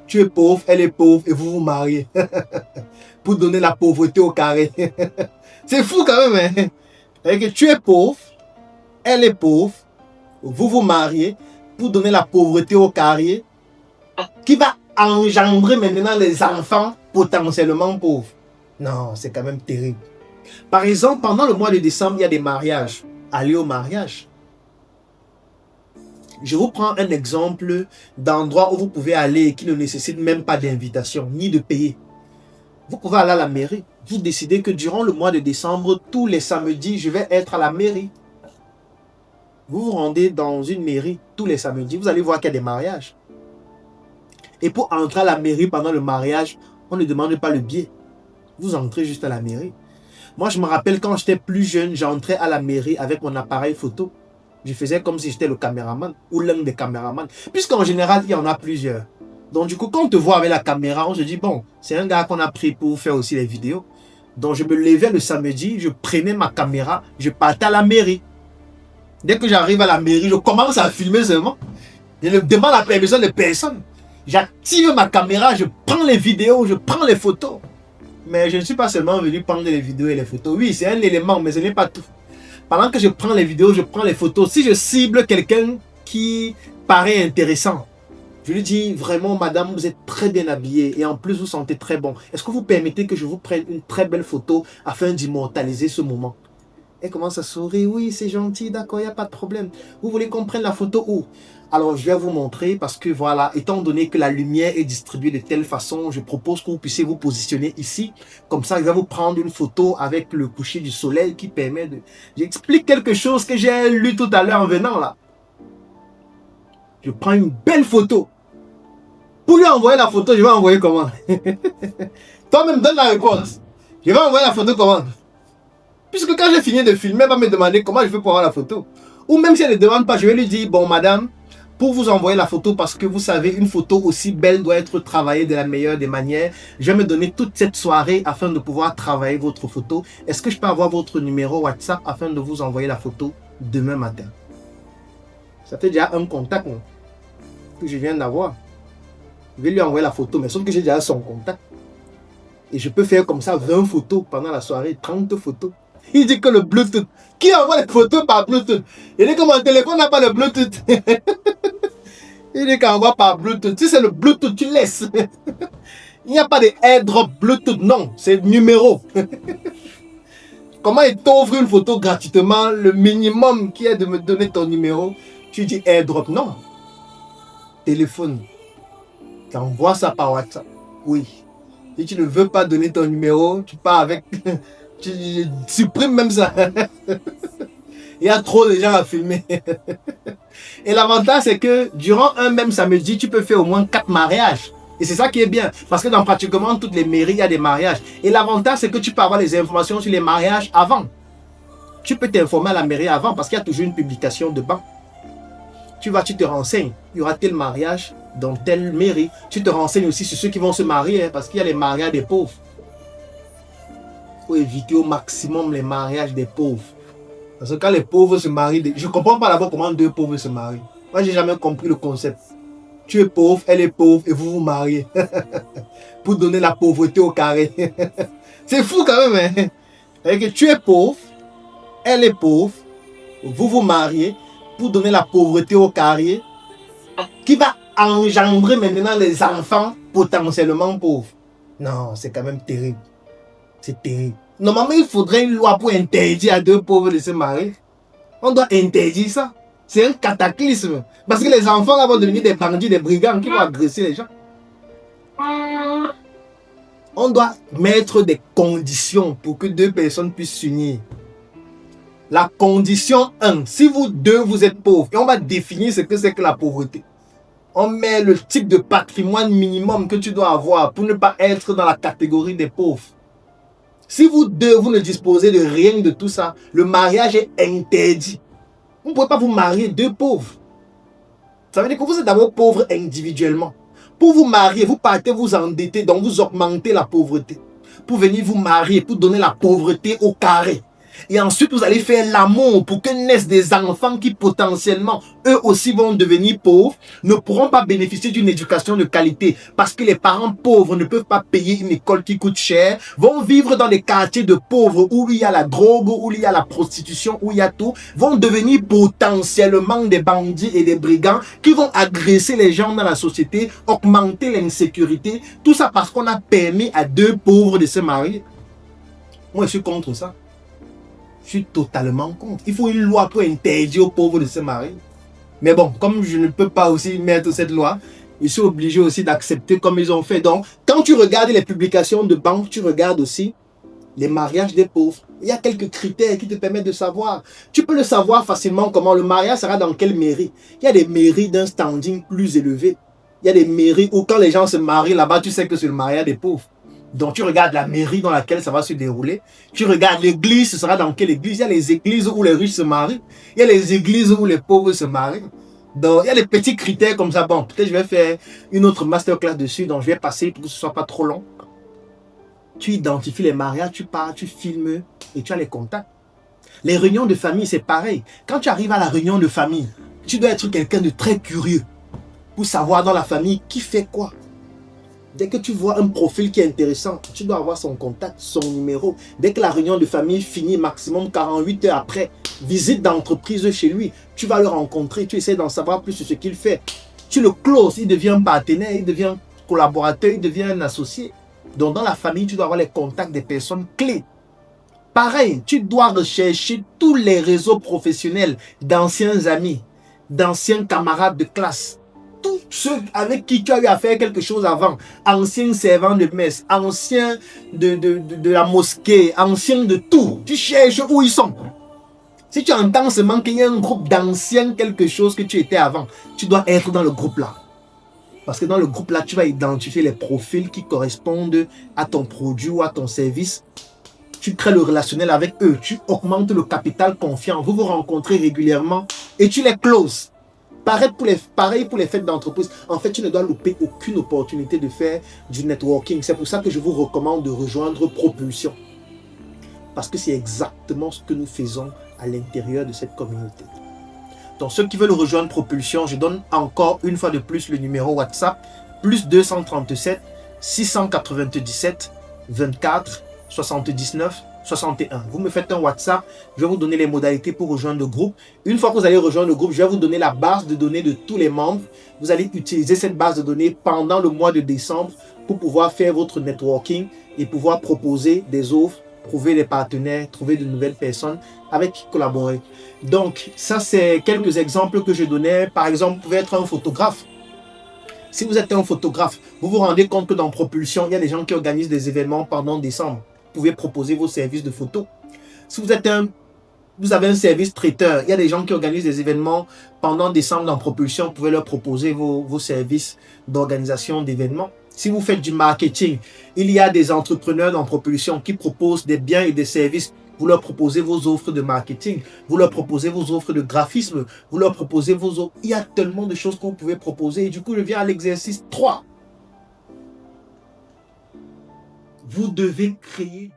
Tu es pauvre, elle est pauvre et vous vous mariez. Pour donner la pauvreté au carré. C'est fou quand même. Hein? Que tu es pauvre, elle est pauvre, vous vous mariez pour donner la pauvreté au carré qui va engendrer maintenant les enfants potentiellement pauvres. Non, c'est quand même terrible. Par exemple, pendant le mois de décembre, il y a des mariages. Allez au mariage. Je vous prends un exemple d'endroit où vous pouvez aller et qui ne nécessite même pas d'invitation, ni de payer. Vous pouvez aller à la mairie. Vous décidez que durant le mois de décembre, tous les samedis, je vais être à la mairie. Vous vous rendez dans une mairie tous les samedis, vous allez voir qu'il y a des mariages. Et pour entrer à la mairie pendant le mariage, on ne demande pas le billet. Vous entrez juste à la mairie. Moi, je me rappelle quand j'étais plus jeune, j'entrais à la mairie avec mon appareil photo. Je faisais comme si j'étais le caméraman ou l'un des caméramans. Puisqu'en général, il y en a plusieurs. Donc du coup, quand on te voit avec la caméra, on se dit, bon, c'est un gars qu'on a pris pour faire aussi les vidéos. Donc je me levais le samedi, je prenais ma caméra, je partais à la mairie. Dès que j'arrive à la mairie, je commence à filmer seulement. Je ne demande la permission de personne. J'active ma caméra, je prends les vidéos, je prends les photos. Mais je ne suis pas seulement venu prendre les vidéos et les photos. Oui, c'est un élément, mais ce n'est pas tout. Pendant que je prends les vidéos, je prends les photos. Si je cible quelqu'un qui paraît intéressant, je lui dis vraiment, madame, vous êtes très bien habillée et en plus vous sentez très bon. Est-ce que vous permettez que je vous prenne une très belle photo afin d'immortaliser ce moment? Elle commence à sourire. Oui, c'est gentil, d'accord, il n'y a pas de problème. Vous voulez qu'on prenne la photo où? Alors, je vais vous montrer parce que voilà, étant donné que la lumière est distribuée de telle façon, je propose que vous puissiez vous positionner ici. Comme ça, je vais vous prendre une photo avec le coucher du soleil qui permet de... J'explique quelque chose que j'ai lu tout à l'heure en venant là. Je prends une belle photo. Pour lui envoyer la photo, je vais envoyer comment? Toi-même, donne la réponse. Je vais envoyer la photo comment? Puisque quand j'ai fini de filmer, elle va me demander comment je fais pour avoir la photo. Ou même si elle ne demande pas, je vais lui dire, bon madame, pour vous envoyer la photo, parce que vous savez, une photo aussi belle doit être travaillée de la meilleure des manières. Je vais me donner toute cette soirée afin de pouvoir travailler votre photo. Est-ce que je peux avoir votre numéro WhatsApp afin de vous envoyer la photo demain matin? Ça fait déjà un contact non, que je viens d'avoir. Je vais lui envoyer la photo, mais sauf que j'ai déjà son contact. Et je peux faire comme ça 20 photos pendant la soirée, 30 photos. Il dit que le Bluetooth. Qui envoie les photos par Bluetooth? Il dit que mon téléphone n'a pas le Bluetooth. Il dit qu'on envoie par Bluetooth. Si c'est le Bluetooth, tu laisses. Il n'y a pas de airdrop Bluetooth, non. C'est numéro. Comment il t'offre une photo gratuitement? Le minimum qui est de me donner ton numéro. Tu dis airdrop, non. Téléphone. Tu envoies ça par WhatsApp. Oui. Si tu ne veux pas donner ton numéro, tu pars avec... Tu supprimes même ça. Il y a trop de gens à filmer. Et l'avantage, c'est que durant un même samedi, tu peux faire au moins 4 mariages. Et c'est ça qui est bien. Parce que dans pratiquement toutes les mairies, il y a des mariages. Et l'avantage, c'est que tu peux avoir les informations sur les mariages avant. Tu peux t'informer à la mairie avant parce qu'il y a toujours une publication dedans. Tu te renseignes. Il y aura tel mariage dans telle mairie. Tu te renseignes aussi sur ceux qui vont se marier. Hein, parce qu'il y a les mariages des pauvres. Il faut éviter au maximum les mariages des pauvres. Parce que quand les pauvres se marient, je ne comprends pas d'abord comment 2 pauvres se marient. Moi, je n'ai jamais compris le concept. Tu es pauvre, elle est pauvre et vous vous mariez. Pour donner la pauvreté au carré. C'est fou quand même. Hein? Que tu es pauvre, elle est pauvre, vous vous mariez pour donner la pauvreté au carré qui va engendrer maintenant les enfants potentiellement pauvres. Non, c'est quand même terrible. C'est terrible. Normalement, il faudrait une loi pour interdire à 2 pauvres de se marier. On doit interdire ça. C'est un cataclysme. Parce que les enfants là vont devenir des bandits, des brigands qui vont agresser les gens. On doit mettre des conditions pour que 2 personnes puissent s'unir. La condition 1, si vous 2 vous êtes pauvres, et on va définir ce que c'est que la pauvreté. On met le type de patrimoine minimum que tu dois avoir pour ne pas être dans la catégorie des pauvres. Si vous 2, vous ne disposez de rien de tout ça, le mariage est interdit. Vous ne pouvez pas vous marier 2 pauvres. Ça veut dire que vous êtes d'abord pauvre individuellement. Pour vous marier, vous partez vous endetter, donc vous augmentez la pauvreté. Pour venir vous marier, pour donner la pauvreté au carré. Et ensuite, vous allez faire l'amour pour que naissent des enfants qui potentiellement, eux aussi vont devenir pauvres, ne pourront pas bénéficier d'une éducation de qualité parce que les parents pauvres ne peuvent pas payer une école qui coûte cher, vont vivre dans des quartiers de pauvres où il y a la drogue, où il y a la prostitution, où il y a tout, vont devenir potentiellement des bandits et des brigands qui vont agresser les gens dans la société, augmenter l'insécurité, tout ça parce qu'on a permis à deux pauvres de se marier. Moi, je suis contre ça. Je suis totalement contre. Il faut une loi pour interdire aux pauvres de se marier. Mais bon, comme je ne peux pas aussi mettre cette loi, je suis obligé aussi d'accepter comme ils ont fait. Donc, quand tu regardes les publications de banques, tu regardes aussi les mariages des pauvres. Il y a quelques critères qui te permettent de savoir. Tu peux le savoir facilement comment le mariage sera dans quelle mairie. Il y a des mairies d'un standing plus élevé. Il y a des mairies où quand les gens se marient là-bas, tu sais que c'est le mariage des pauvres. Donc, tu regardes la mairie dans laquelle ça va se dérouler. Tu regardes l'église, ce sera dans quelle église. Il y a les églises où les riches se marient. Il y a les églises où les pauvres se marient. Donc, il y a des petits critères comme ça. Bon, peut-être je vais faire une autre masterclass dessus. Donc, je vais passer pour que ce ne soit pas trop long. Tu identifies les mariages, tu pars, tu filmes et tu as les contacts. Les réunions de famille, c'est pareil. Quand tu arrives à la réunion de famille, tu dois être quelqu'un de très curieux pour savoir dans la famille qui fait quoi. Dès que tu vois un profil qui est intéressant, tu dois avoir son contact, son numéro. Dès que la réunion de famille finit, maximum 48 heures après, visite d'entreprise chez lui, tu vas le rencontrer, tu essaies d'en savoir plus sur ce qu'il fait. Tu le closes, il devient un partenaire, il devient collaborateur, il devient un associé. Donc dans la famille, tu dois avoir les contacts des personnes clés. Pareil, tu dois rechercher tous les réseaux professionnels d'anciens amis, d'anciens camarades de classe. Tous ceux avec qui tu as eu à faire quelque chose avant, anciens servants de messe, anciens de la mosquée, anciens de tout. Tu cherches où ils sont. Si tu entends seulement qu'il y a un groupe d'anciens quelque chose que tu étais avant, tu dois être dans le groupe là. Parce que dans le groupe là, tu vas identifier les profils qui correspondent à ton produit ou à ton service. Tu crées le relationnel avec eux, tu augmentes le capital confiant, vous vous rencontrez régulièrement et tu les closes. Pareil pour les fêtes d'entreprise. En fait, tu ne dois louper aucune opportunité de faire du networking. C'est pour ça que je vous recommande de rejoindre Propulsion. Parce que c'est exactement ce que nous faisons à l'intérieur de cette communauté. Donc, ceux qui veulent rejoindre Propulsion, je donne encore une fois de plus le numéro WhatsApp, plus 237 697 24 79 61. Vous me faites un WhatsApp, je vais vous donner les modalités pour rejoindre le groupe. Une fois que vous allez rejoindre le groupe, je vais vous donner la base de données de tous les membres. Vous allez utiliser cette base de données pendant le mois de décembre pour pouvoir faire votre networking et pouvoir proposer des offres, trouver des partenaires, trouver de nouvelles personnes avec qui collaborer. Donc, ça, c'est quelques exemples que je donnais. Par exemple, vous pouvez être un photographe. Si vous êtes un photographe, vous vous rendez compte que dans Propulsion, il y a des gens qui organisent des événements pendant décembre. Vous pouvez proposer vos services de photo. Si vous avez un service traiteur, il y a des gens qui organisent des événements pendant décembre dans Propulsion. Vous pouvez leur proposer vos services d'organisation d'événements. Si vous faites du marketing, il y a des entrepreneurs dans Propulsion qui proposent des biens et des services. Vous leur proposez vos offres de marketing, vous leur proposez vos offres de graphisme, vous leur proposez vos offres. Il y a tellement de choses que vous pouvez proposer. Et du coup, je viens à l'exercice 3. Vous devez créer